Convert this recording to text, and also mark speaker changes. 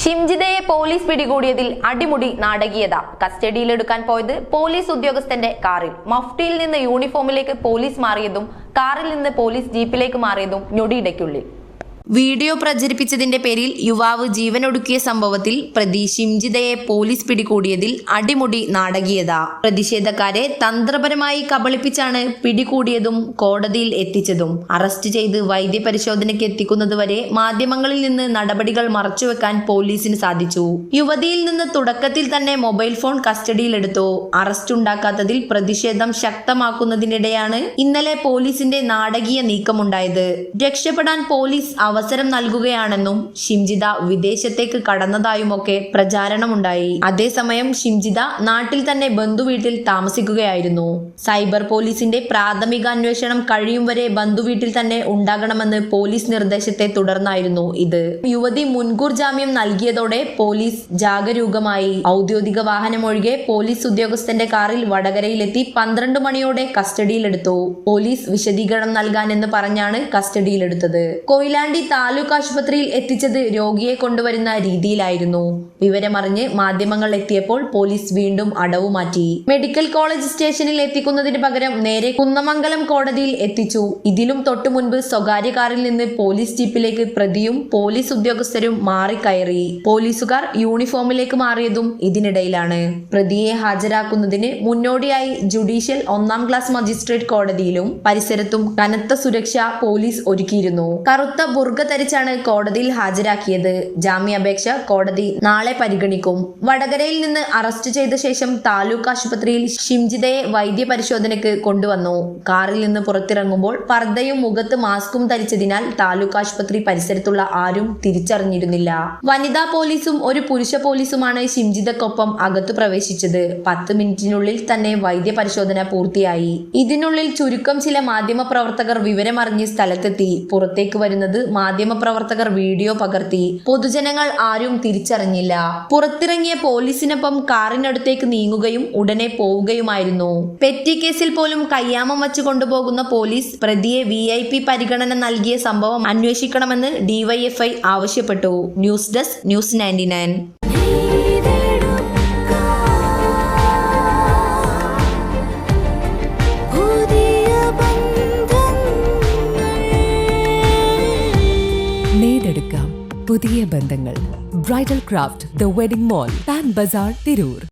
Speaker 1: ഷിംജിതയെ police പിടികൂടിയതിൽ അടിമുടി നാടകീയത. കസ്റ്റഡിയിലെടുക്കാൻ പോയത് police ഉദ്യോഗസ്ഥന്റെ കാറിൽ. മഫ്റ്റിയിൽ നിന്ന് യൂണിഫോമിലേക്ക് പോലീസ് മാറിയതും കാറിൽ നിന്ന് പോലീസ് ജീപ്പിലേക്ക് മാറിയതും ഞൊടിയിടയ്ക്കുള്ളിൽ. വീഡിയോ പ്രചരിപ്പിച്ചതിന്റെ പേരിൽ യുവാവ് ജീവനൊടുക്കിയ സംഭവത്തിൽ പ്രതി ഷിംജിതയെ പോലീസ് പിടികൂടിയതിൽ അടിമുടി നാടകീയത. പ്രതിഷേധക്കാരെ തന്ത്രപരമായി കബളിപ്പിച്ചാണ് പിടികൂടിയതും കോടതിയിൽ എത്തിച്ചതും. അറസ്റ്റ് ചെയ്ത് വൈദ്യപരിശോധനയ്ക്ക് എത്തിക്കുന്നതുവരെ മാധ്യമങ്ങളിൽ നിന്ന് നടപടികൾ മറച്ചുവെക്കാൻ പോലീസിന് സാധിച്ചു. യുവതിയിൽ നിന്ന് തുടക്കത്തിൽ തന്നെ മൊബൈൽ ഫോൺ കസ്റ്റഡിയിലെടുത്തു. അറസ്റ്റ് ഉണ്ടാക്കാത്തതിൽ പ്രതിഷേധം ശക്തമാക്കുന്നതിനിടെയാണ് ഇന്നലെ പോലീസിന്റെ നാടകീയ നീക്കമുണ്ടായത്. രക്ഷപ്പെടാൻ പോലീസ് അവസരം നൽകുകയാണെന്നും ഷിംജിത വിദേശത്തേക്ക് കടന്നതായുമൊക്കെ പ്രചാരണമുണ്ടായി. അതേസമയം ഷിംജിത നാട്ടിൽ തന്നെ ബന്ധുവീട്ടിൽ താമസിക്കുകയായിരുന്നു. സൈബർ പോലീസിന്റെ പ്രാഥമിക അന്വേഷണം കഴിയും വരെ ബന്ധുവീട്ടിൽ തന്നെ ഉണ്ടാകണമെന്ന് പോലീസ് നിർദ്ദേശത്തെ തുടർന്നായിരുന്നു ഇത്. യുവതി മുൻകൂർ ജാമ്യം നൽകിയതോടെ പോലീസ് ജാഗരൂകമായി. ഔദ്യോഗിക വാഹനമൊഴികെ പോലീസ് ഉദ്യോഗസ്ഥന്റെ കാറിൽ വടകരയിലെത്തി 12 മണിയോടെ കസ്റ്റഡിയിലെടുത്തു. പോലീസ് വിശദീകരണം നൽകാനെന്ന് പറഞ്ഞാണ് കസ്റ്റഡിയിലെടുത്തത്. കൊയിലാണ്ടി താലൂക്ക് ആശുപത്രിയിൽ എത്തിച്ചത് രോഗിയെ കൊണ്ടുവരുന്ന രീതിയിലായിരുന്നു. വിവരമറിഞ്ഞ് മാധ്യമങ്ങൾ എത്തിയപ്പോൾ പോലീസ് വീണ്ടും അടവു മാറ്റി. മെഡിക്കൽ കോളേജ് സ്റ്റേഷനിൽ എത്തിക്കുന്നതിന് പകരം നേരെ കുന്നമംഗലം കോടതിയിൽ എത്തിച്ചു. ഇതിലും തൊട്ടു മുൻപ് സ്വകാര്യ കാറിൽ നിന്ന് പോലീസ് ജീപ്പിലേക്ക് പ്രതിയും പോലീസ് ഉദ്യോഗസ്ഥരും മാറിക്കയറി. പോലീസുകാർ യൂണിഫോമിലേക്ക് മാറിയതും ഇതിനിടയിലാണ്. പ്രതിയെ ഹാജരാക്കുന്നതിന് മുന്നോടിയായി ജുഡീഷ്യൽ 1ാം ക്ലാസ് മജിസ്ട്രേറ്റ് കോടതിയിലും പരിസരത്തും കനത്ത സുരക്ഷ പോലീസ് ഒരുക്കിയിരുന്നു. കറുത്ത ബുർഗ ധരിച്ചാണ് കോടതിയിൽ ഹാജരാക്കിയത്. ജാമ്യാപേക്ഷ കോടതി നാളെ പരിഗണിക്കും. വടകരയിൽ നിന്ന് അറസ്റ്റ് ചെയ്ത ശേഷം താലൂക്ക് ആശുപത്രിയിൽ ഷിംജിതയെ വൈദ്യപരിശോധനയ്ക്ക് കൊണ്ടുവന്നു. കാറിൽ നിന്ന് പുറത്തിറങ്ങുമ്പോൾ പർദ്ദയും മുഖത്ത് മാസ്കും ധരിച്ചതിനാൽ താലൂക്ക് ആശുപത്രി പരിസരത്തുള്ള ആരും തിരിച്ചറിഞ്ഞിരുന്നില്ല. വനിതാ പോലീസും ഒരു പുരുഷ പോലീസുമാണ് ഷിംജിതക്കൊപ്പം അകത്തു പ്രവേശിച്ചത്. 10 മിനിറ്റിനുള്ളിൽ തന്നെ വൈദ്യപരിശോധന പൂർത്തിയായി. ഇതിനുള്ളിൽ ചുരുക്കം ചില മാധ്യമപ്രവർത്തകർ വിവരമറിഞ്ഞ് സ്ഥലത്തെത്തി. പുറത്തേക്ക് വരുന്നത് മാധ്യമപ്രവർത്തകർ വീഡിയോ പകർത്തി. പൊതുജനങ്ങൾ ആരും തിരിച്ചറിഞ്ഞില്ല. പുറത്തിറങ്ങിയ പോലീസിനൊപ്പം കാറിനടുത്തേക്ക് നീങ്ങുകയും ഉടനെ പോവുകയുമായിരുന്നു. പെറ്റി കേസിൽ പോലും കയ്യാമം വച്ചു കൊണ്ടുപോകുന്ന പോലീസ് പ്രതിയെ VIP പരിഗണന നൽകിയ സംഭവം അന്വേഷിക്കണമെന്ന് DYFI ആവശ്യപ്പെട്ടു. News desk news 99.
Speaker 2: നേടെടുക്കാം പുതിയ ബന്ധങ്ങൾ. Bridal craft the wedding mall, Pan Bazar, Tirur.